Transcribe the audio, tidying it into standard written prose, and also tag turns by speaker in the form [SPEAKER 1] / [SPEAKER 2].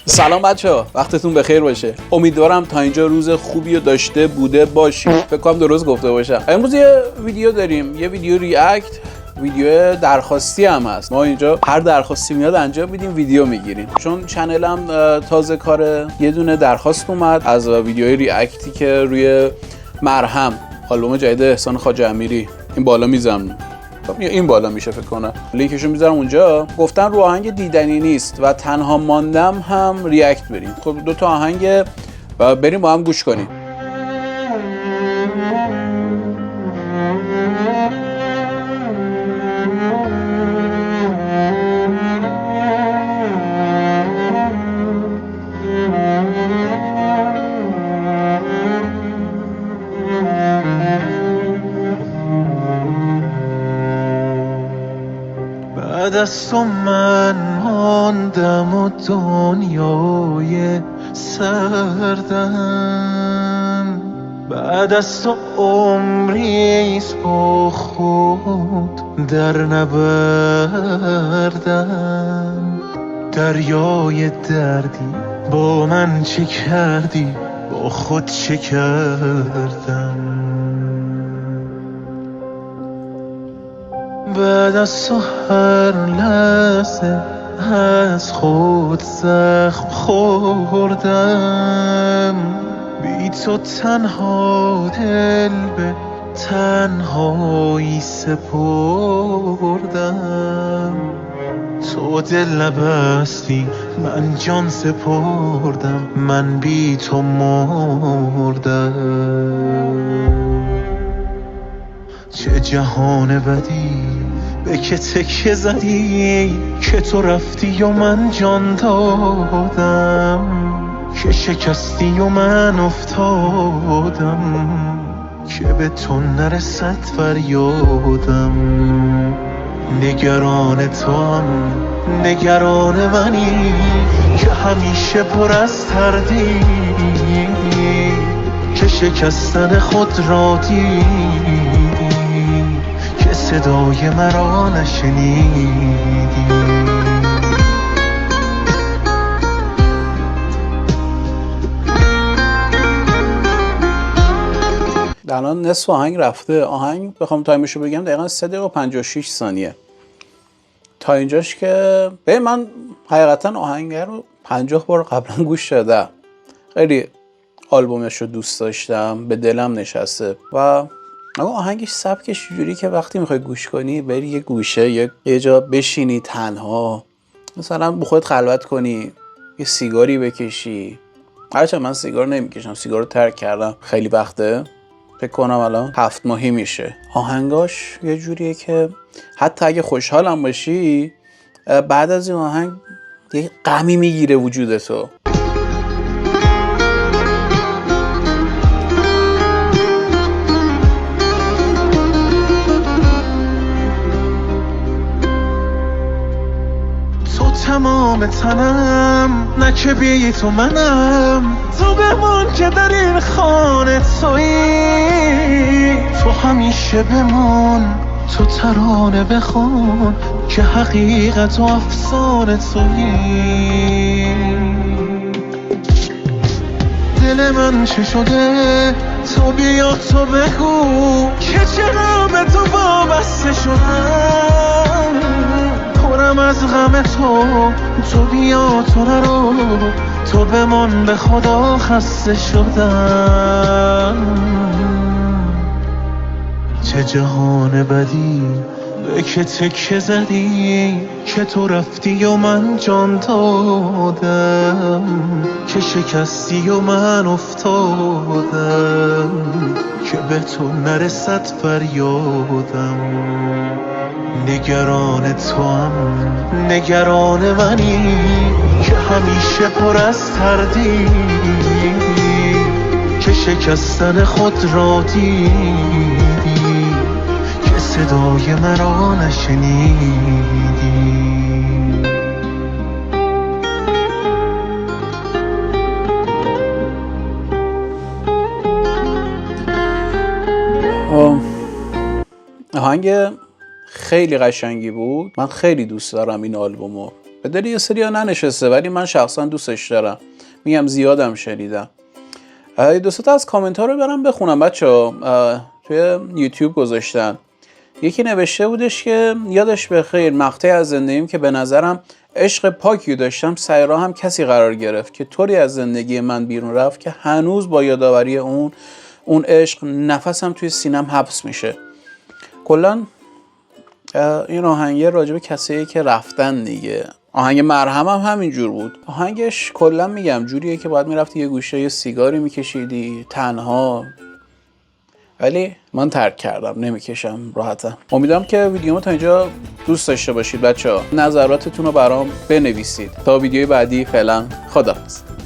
[SPEAKER 1] سلام بچه‌ها، وقتتون بخیر باشه. امیدوارم تا اینجا روز خوبی رو داشته بوده باشید. فکر کنم درست گفته باشم. امروز یه ویدیو داریم، یه ویدیو ریاکت، ویدیو درخواستی هم هست. ما اینجا هر درخواستی میاد انجام میدیم، ویدیو میگیریم. چون چنلم تازه کاره، یه دونه درخواست اومد از ویدیوی ریاکتی که روی مرهم، آلبوم جدید احسان خواجه امیری، این بالا میذارم، این بالا میشه فکر کنم، لینکشو میذارم اونجا. گفتن رو آهنگ دیدنی نیست و تنها ماندم هم ریاکت بریم. خب دو تا آهنگ و بریم با هم گوش کنیم.
[SPEAKER 2] بعد از تو من ماندم و دنیای سردم، بعد از تو عمریست با خود در نبردم. دریای دردی با من چه کردی، با خود چه کردم. بعد از تو هر لحظه از خود زخم خوردم. بی تو تنها دل به تنهایی سپردم. تو دل نبستی من جان سپردم، من بی تو مردم. چه جهان بدی به که تکه زدی، که تو رفتی و من جان دادم، که شکستی و من افتادم، که به تو نرسد فریادم. نگران توام، نگران منی که همیشه پر از تردی، که شکستن خود را دیدی، که صدای مرا نشنیدی.
[SPEAKER 1] الان نصف آهنگ رفته. آهنگ بخوام تایمشو بگم دقیقاً 3 دقیقه و 56 ثانیه. تا اینجاش که به من حقیقتا آهنگ رو 50 بار قبلا گوش دادم. خیلی آلبومش رو دوست داشتم، به دلم نشسته و اما آهنگش سبکش جوری که وقتی میخوای گوش کنی بری یه گوشه، یه جا بشینی تنها، مثلا با خودت خلوت کنی، یه سیگاری بکشی. هرچند من سیگار نمیکشم، سیگار رو ترک کردم خیلی وقته، فکر کنم الان 7 ماهی میشه. آهنگاش یه جوریه که حتی اگه خوشحالم باشی، بعد از این آهنگ یه غمی میگیره وجودتو.
[SPEAKER 2] تمام تنم نه که بی تو منم، تو بمون که در این خانه تویی، تو همیشه بمون، تو ترانه بخون که حقیقت و افسانه تویی. دل من چه شده تو بیا تو بگو که چرا به تو وابسته شدم. پرم از غم تو بیا تو نرو، تو بمان به خدا خسته شدم. چه جهان بدی به که تکه زدی، که تو رفتی و من جان دادم، که شکستی و من افتادم، که به تو نرسد فریادم. نگران توام، نگران منی که همیشه پر از تردی، که شکستن خود را دیدی، که صدای مرا نشنیدی.
[SPEAKER 1] آهنگ خیلی قشنگی بود. من خیلی دوست دارم این آلبومو. به دل یه سری ها ننشسته، ولی من شخصا دوستش دارم. میگم زیادم شنیدم. دو تا از کامنت ها رو برم بخونم بچه‌ها. توی یوتیوب گذاشتن. یکی نوشته بودش که یادش بخیر مقطعی از زندگیم که به نظرم عشق پاکی داشتم سر راه هم کسی قرار گرفت که طوری از زندگی من بیرون رفت که هنوز با یادآوری اون عشق نفسم توی سینم حبس میشه. کلا این آهنگ راجب کسایی که رفتن دیگه. آهنگ مرهم هم همینجور بود. آهنگش کلا میگم جوریه که باید میرفتی یه گوشه یه سیگاری میکشیدی تنها، ولی من ترک کردم، نمیکشم راحتم. امیدوارم که ویدیومو تا اینجا دوست داشته باشید بچه‌ها. نظراتتون رو برام بنویسید. تا ویدیوی بعدی فعلا خداحافظ.